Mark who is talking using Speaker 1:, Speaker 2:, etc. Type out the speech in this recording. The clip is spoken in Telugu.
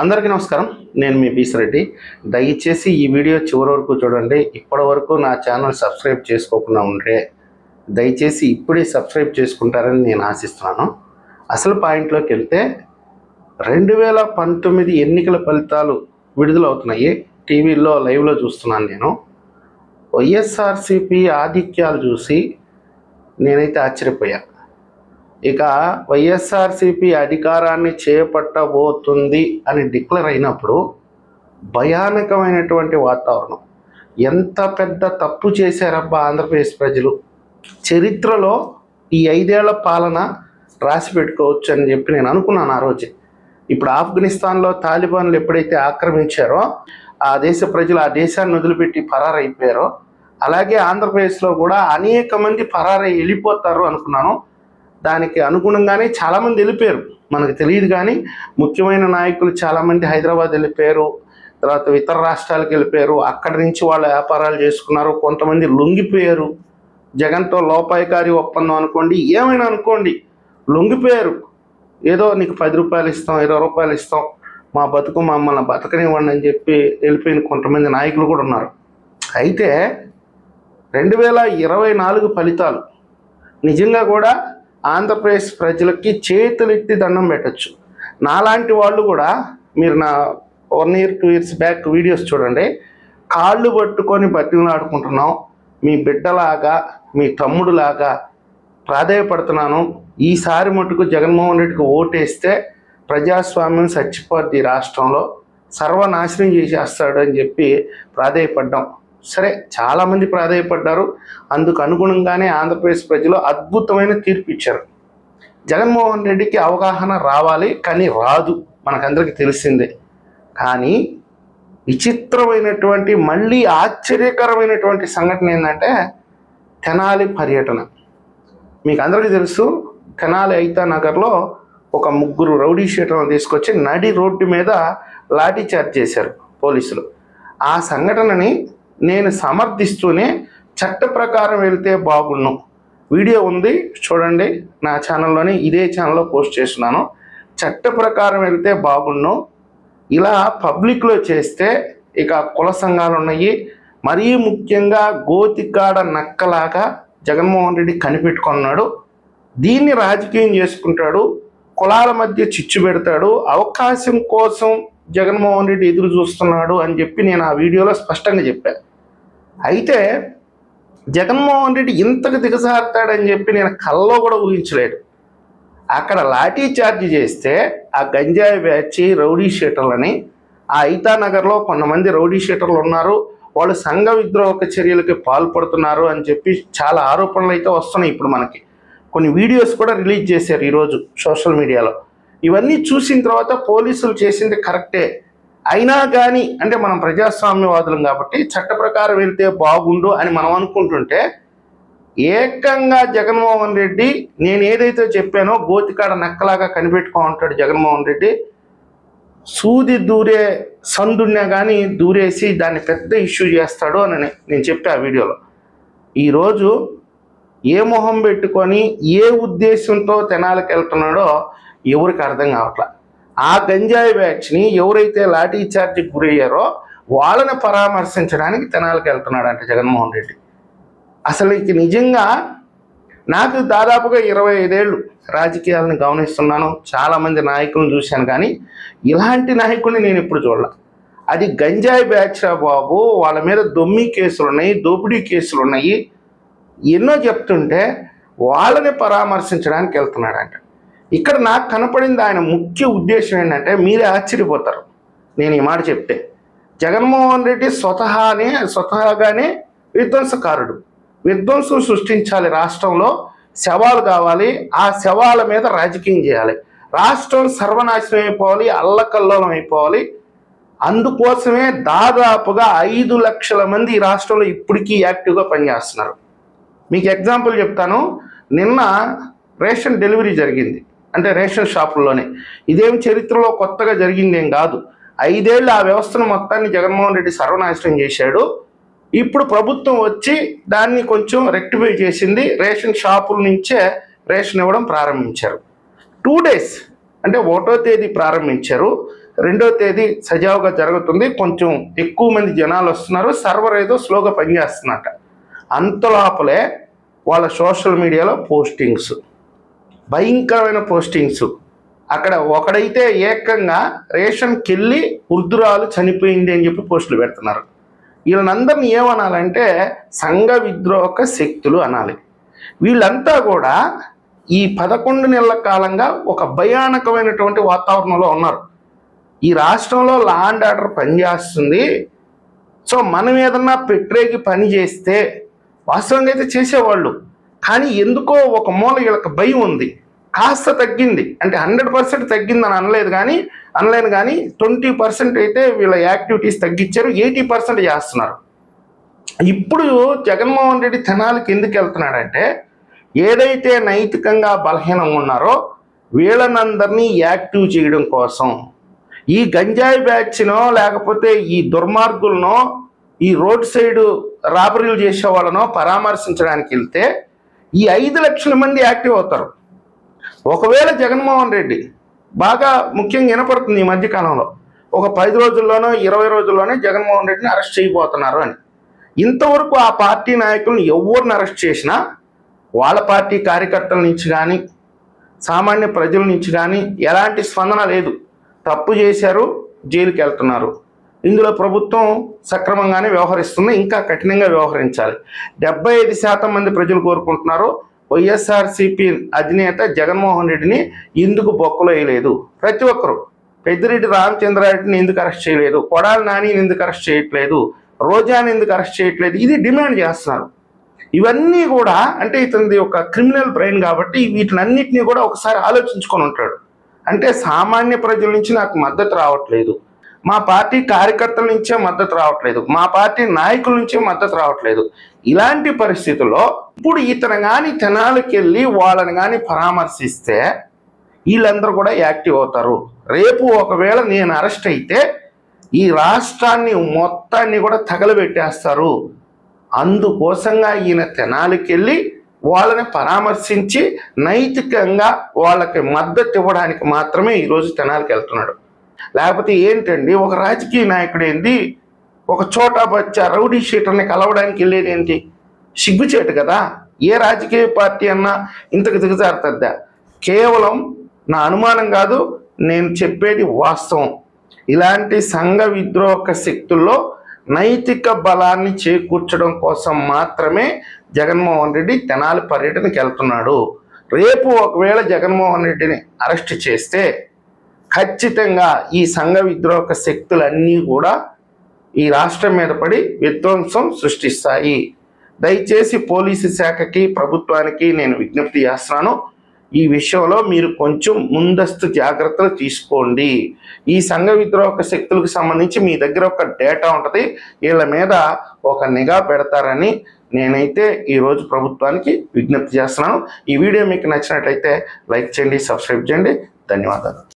Speaker 1: అందరికీ నమస్కారం. నేను మీ బీస్ రెడ్డి. దయచేసి ఈ వీడియో చివరి వరకు చూడండి. ఇప్పటి వరకు నా ఛానల్ సబ్స్క్రైబ్ చేసుకోకుండా ఉంటే దయచేసి ఇప్పుడే సబ్స్క్రైబ్ చేసుకుంటారని నేను ఆశిస్తున్నాను. అసలు పాయింట్లోకి వెళ్తే 2019 ఎన్నికల ఫలితాలు విడుదలవుతున్నాయి. టీవీలో లైవ్లో చూస్తున్నాను నేను. వైఎస్ఆర్సీపీ ఆధిక్యాలు చూసి నేనైతే ఆశ్చర్యపోయాను. ఇక వైఎస్ఆర్సీపీ అధికారాన్ని చేపట్టబోతుంది అని డిక్లేర్ అయినప్పుడు భయానకమైనటువంటి వాతావరణం. ఎంత పెద్ద తప్పు చేశారబ్బా ఆంధ్రప్రదేశ్ ప్రజలు, చరిత్రలో ఈ 5 ఏళ్ల పాలన రాసి పెట్టుకోవచ్చు అని చెప్పి నేను అనుకున్నాను ఆ రోజే. ఇప్పుడు ఆఫ్ఘనిస్తాన్లో తాలిబాన్లు ఎప్పుడైతే ఆక్రమించారో ఆ దేశ ప్రజలు ఆ దేశాన్ని వదిలిపెట్టి పరారైపోయారో, అలాగే ఆంధ్రప్రదేశ్లో కూడా అనేక మంది పరారై వెళ్ళిపోతారు అనుకున్నాను. దానికి అనుగుణంగానే చాలామంది వెళ్ళిపోయారు. మనకు తెలియదు కానీ ముఖ్యమైన నాయకులు చాలామంది హైదరాబాద్ వెళ్ళిపోయారు, తర్వాత ఇతర రాష్ట్రాలకు వెళ్ళిపోయారు. అక్కడి నుంచి వాళ్ళ వ్యాపారాలు చేసుకున్నారు. కొంతమంది లొంగిపోయారు. జగన్తో లోపాయకారి ఒప్పందం అనుకోండి, ఏమైనా అనుకోండి, లొంగిపోయారు. ఏదో నీకు 10 రూపాయలు ఇస్తాం, 20 రూపాయలు ఇస్తాం, మా బతుకు మమ్మల్ని బతకనివ్వండి అని చెప్పి వెళ్ళిపోయిన కొంతమంది నాయకులు కూడా ఉన్నారు. అయితే 2024 ఫలితాలు నిజంగా కూడా ఆంధ్రప్రదేశ్ ప్రజలకి చేతులెత్తి దండం పెట్టచ్చు. నాలాంటి వాళ్ళు కూడా, మీరు నా 1 year 2 years బ్యాక్ వీడియోస్ చూడండి, కాళ్ళు పట్టుకొని బతిమలాడుకుంటున్నాం. మీ బిడ్డలాగా, మీ తమ్ముడులాగా ప్రాధేయపడుతున్నాను. ఈసారి మటుకు జగన్మోహన్ రెడ్డికి ఓటేస్తే ప్రజాస్వామ్యం చచ్చిపోద్ది, రాష్ట్రంలో సర్వనాశనం చేసేస్తాడు అని చెప్పి ప్రాధేయపడ్డాం. సరే, చాలామంది ప్రాధేయపడ్డారు. అందుకు అనుగుణంగానే ఆంధ్రప్రదేశ్ ప్రజలు అద్భుతమైన తీర్పు ఇచ్చారు. జగన్మోహన్ రెడ్డికి అవగాహన రావాలి, కానీ రాదు, మనకందరికీ తెలిసిందే. కానీ విచిత్రమైనటువంటి, మళ్ళీ ఆశ్చర్యకరమైనటువంటి సంఘటన ఏంటంటే తెనాలి పర్యటన. మీకు అందరికీ తెలుసు, తెనాలి ఐతానగర్లో ఒక 3 రౌడీ షీటర్లను తీసుకొచ్చి నడి రోడ్డు మీద లాఠీ చార్జ్ చేశారు పోలీసులు. ఆ సంఘటనని నేను సమర్థిస్తూనే చట్ట ప్రకారం వెళ్తే బాగున్నాం. వీడియో ఉంది చూడండి, నా ఛానల్లోని, ఇదే ఛానల్లో పోస్ట్ చేస్తున్నాను. చట్ట ప్రకారం వెళ్తే బాగున్నాం. ఇలా పబ్లిక్లో చేస్తే ఇక కుల సంఘాలు ఉన్నాయి. మరీ ముఖ్యంగా గోతికాడ నక్కలాగా జగన్మోహన్ రెడ్డి కనిపెట్టుకున్నాడు. దీన్ని రాజకీయం చేసుకుంటాడు, కులాల మధ్య చిచ్చు పెడతాడు, అవకాశం కోసం జగన్మోహన్ రెడ్డి ఎదురు చూస్తున్నాడు అని చెప్పి నేను ఆ వీడియోలో స్పష్టంగా చెప్పాను. అయితే జగన్మోహన్ రెడ్డి ఇంతకు దిగజారుతాడని చెప్పి నేను కల్లో కూడా ఊహించలేడు. అక్కడ లాఠీ చార్జ్ చేస్తే ఆ గంజాయి బ్యాచ్ రౌడీ షీటర్లని, ఆ ఐతానగర్లో కొంతమంది రౌడీ షీటర్లు ఉన్నారు, వాళ్ళు సంఘ విద్రోహక చర్యలకి పాల్పడుతున్నారు అని చెప్పి చాలా ఆరోపణలు అయితే వస్తున్నాయి. ఇప్పుడు మనకి కొన్ని వీడియోస్ కూడా రిలీజ్ చేశారు ఈరోజు సోషల్ మీడియాలో. ఇవన్నీ చూసిన తర్వాత పోలీసులు చేసింది కరెక్టే అయినా కానీ, అంటే మనం ప్రజాస్వామ్యవాదులం కాబట్టి చట్ట ప్రకారం వెళ్తే బాగుండు అని మనం అనుకుంటుంటే, ఏకంగా జగన్మోహన్ రెడ్డి, నేను ఏదైతే చెప్పానో గోతికాడ నక్కలాగా కనిపెట్టుకో ఉంటాడు జగన్మోహన్ రెడ్డి, సూది దూరే సందున్నా కానీ దూరేసి దాన్ని పెద్ద ఇష్యూ చేస్తాడు అని నేను చెప్పా ఆ వీడియోలో. ఈరోజు ఏ మొహం పెట్టుకొని ఏ ఉద్దేశంతో తెనాలికి వెళ్తున్నాడో ఎవరికి అర్థం కావట్లా. ఆ గంజాయి బ్యాచ్ని ఎవరైతే లాఠీ చార్జ్కి గురయ్యారో వాళ్ళని పరామర్శించడానికి తెనాలికి వెళ్తున్నాడు అంటే జగన్మోహన్ రెడ్డి. అసలు ఇది నిజంగా, నాకు దాదాపుగా 25 ఏళ్ళు రాజకీయాలను గమనిస్తున్నాను, చాలామంది నాయకులను చూశాను, కానీ ఇలాంటి నాయకుల్ని నేను ఎప్పుడు చూడలే. అది గంజాయి బ్యాచ్ రా బాబు, వాళ్ళ మీద దొమ్మి కేసులు ఉన్నాయి, దోపిడీ కేసులు ఉన్నాయి, ఎన్నో చెప్తుంటే వాళ్ళని పరామర్శించడానికి వెళ్తున్నాడంట. ఇక్కడ నాకు కనపడింది ఆయన ముఖ్య ఉద్దేశం ఏంటంటే, మీరే ఆశ్చర్యపోతారు నేను ఈ మాట చెప్తే. జగన్మోహన్ రెడ్డి స్వతహాగానే విధ్వంసకారుడు. విధ్వంసం సృష్టించాలి రాష్ట్రంలో, శవాలు కావాలి, ఆ శవాల మీద రాజకీయం చేయాలి, రాష్ట్రం సర్వనాశనం అయిపోవాలి, అల్లకల్లోలం అయిపోవాలి. అందుకోసమే దాదాపుగా 5 లక్షల మంది ఈ రాష్ట్రంలో ఇప్పటికీ యాక్టివ్గా పనిచేస్తున్నారు. మీకు ఎగ్జాంపుల్ చెప్తాను. నిన్న రేషన్ డెలివరీ జరిగింది, అంటే రేషన్ షాపుల్లోనే. ఇదేం చరిత్రలో కొత్తగా జరిగిందేం కాదు. 5 ఏళ్ళు ఆ వ్యవస్థను మొత్తాన్ని జగన్మోహన్ రెడ్డి సర్వనాశనం చేశాడు. ఇప్పుడు ప్రభుత్వం వచ్చి దాన్ని కొంచెం రెక్టిఫై చేసింది. రేషన్ షాపుల నుంచే రేషన్ ఇవ్వడం ప్రారంభించారు. 2 days అంటే 1వ తేదీ ప్రారంభించారు. 2వ తేదీ సజావుగా జరుగుతుంది. కొంచెం ఎక్కువ మంది జనాలు వస్తున్నారు, సర్వర్ ఏదో స్లోగా పనిచేస్తున్నట్ట. అంతలోపలే వాళ్ళ సోషల్ మీడియాలో పోస్టింగ్స్, భయంకరమైన పోస్టింగ్స్. అక్కడ ఒకడైతే ఏకంగా రేషన్కి వెళ్ళి వృద్ధురాలు చనిపోయింది అని చెప్పి పోస్టులు పెడుతున్నారు. వీళ్ళనందరినీ ఏమనాలంటే సంఘ విద్రోహక శక్తులు అనాలి. వీళ్ళంతా కూడా ఈ 11 నెలల కాలంగా ఒక భయానకమైనటువంటి వాతావరణంలో ఉన్నారు. ఈ రాష్ట్రంలో లా అండ్ ఆర్డర్ పనిచేస్తుంది. సో మనం ఏదన్నా పెట్టరేకి పని చేస్తే వాస్తవంగా అయితే చేసేవాళ్ళు, కానీ ఎందుకో ఒక మూల వీళ్ళకి భయం ఉంది. కాస్త తగ్గింది అంటే 100% తగ్గిందని అనలేను కానీ 20% అయితే వీళ్ళ యాక్టివిటీస్ తగ్గించారు, 80% చేస్తున్నారు. ఇప్పుడు జగన్మోహన్ రెడ్డి తెనాలికి ఎందుకు వెళ్తున్నాడంటే ఏదైతే నైతికంగా బలహీనంగా ఉన్నారో వీళ్ళనందరినీ యాక్టివ్ చేయడం కోసం. ఈ గంజాయి బ్యాచ్నో లేకపోతే ఈ దుర్మార్గులనో ఈ రోడ్ సైడ్ రాబరీలు చేసే వాళ్ళనో పరామర్శించడానికి వెళ్తే ఈ 5 లక్షల మంది యాక్టివ్ అవుతారు. ఒకవేళ జగన్మోహన్ రెడ్డి బాగా ముఖ్యంగా వినపడుతుంది ఈ మధ్యకాలంలో ఒక 10 రోజుల్లోనో 20 రోజుల్లోనే జగన్మోహన్ రెడ్డిని అరెస్ట్ చేయబోతున్నారు అని. ఇంతవరకు ఆ పార్టీ నాయకులను ఎవరిని అరెస్ట్ చేసినా వాళ్ళ పార్టీ కార్యకర్తల నుంచి కానీ సామాన్య ప్రజల నుంచి కానీ ఎలాంటి స్పందన లేదు. తప్పు చేశారు, జైలుకి వెళ్తున్నారు. ఇందులో ప్రభుత్వం సక్రమంగానే వ్యవహరిస్తుంది, ఇంకా కఠినంగా వ్యవహరించాలి. 75% మంది ప్రజలు కోరుకుంటున్నారు వైఎస్ఆర్సీపీ అధినేత జగన్మోహన్ రెడ్డిని ఎందుకు బొక్కలో వేయలేదు. ప్రతి ఒక్కరు పెద్దిరెడ్డి రామచంద్రారెడ్డిని ఎందుకు అరెస్ట్ చేయలేదు, కొడాలి నానిని ఎందుకు అరెస్ట్ చేయట్లేదు, రోజాని ఎందుకు అరెస్ట్ చేయట్లేదు, ఇది డిమాండ్ చేస్తున్నారు. ఇవన్నీ కూడా అంటే ఇతనిది ఒక క్రిమినల్ బ్రెయిన్ కాబట్టి వీటినన్నిటినీ కూడా ఒకసారి ఆలోచించుకొని ఉంటాడు. అంటే సామాన్య ప్రజల నుంచి నాకు మద్దతు రావట్లేదు, మా పార్టీ కార్యకర్తల నుంచే మద్దతు రావట్లేదు, మా పార్టీ నాయకుల నుంచే మద్దతు రావట్లేదు. ఇలాంటి పరిస్థితుల్లో ఇప్పుడు ఇతను కానీ తెనాలికి వెళ్ళి వాళ్ళని కానీ పరామర్శిస్తే వీళ్ళందరూ కూడా యాక్టివ్ అవుతారు. రేపు ఒకవేళ నేను అరెస్ట్ అయితే ఈ రాష్ట్రాన్ని మొత్తాన్ని కూడా తగలబెట్టేస్తారు. అందుకోసంగా ఈయన తెనాలికి వెళ్ళి వాళ్ళని పరామర్శించి నైతికంగా వాళ్ళకి మద్దతు ఇవ్వడానికి మాత్రమే ఈరోజు తెనాలికి వెళ్తున్నాడు. లేకపోతే ఏంటండి, ఒక రాజకీయ నాయకుడు ఏంటి ఒక చోటా బచ్చా రౌడీ షీటర్ని కలవడానికి వెళ్ళేది ఏంటి? సిగ్గుచేటు కదా. ఏ రాజకీయ పార్టీ అన్నా ఇంతకు దిగజారుతుందా? కేవలం నా అనుమానం కాదు, నేను చెప్పేది వాస్తవం. ఇలాంటి సంఘ విద్రోహక శక్తుల్లో నైతిక బలాన్ని చేకూర్చడం కోసం మాత్రమే జగన్మోహన్ రెడ్డి తెనాలి పర్యటనకి వెళ్తున్నాడు. రేపు ఒకవేళ జగన్మోహన్ రెడ్డిని అరెస్ట్ చేస్తే ఖచ్చితంగా ఈ సంఘ విద్రోహక శక్తులన్నీ కూడా ఈ రాష్ట్రం మీద పడి విధ్వంసం సృష్టిస్తాయి. దయచేసి పోలీసు శాఖకి ప్రభుత్వానికి నేను విజ్ఞప్తి చేస్తున్నాను, ఈ విషయంలో మీరు కొంచెం ముందస్తు జాగ్రత్తలు తీసుకోండి. ఈ సంఘ విద్రోహక శక్తులకు సంబంధించి మీ దగ్గర ఒక డేటా ఉంటుంది, వీళ్ళ మీద ఒక నిఘా పెడతారని నేనైతే ఈరోజు ప్రభుత్వానికి విజ్ఞప్తి చేస్తున్నాను. ఈ వీడియో మీకు నచ్చినట్లయితే లైక్ చేయండి, సబ్స్క్రైబ్ చేయండి. ధన్యవాదాలు.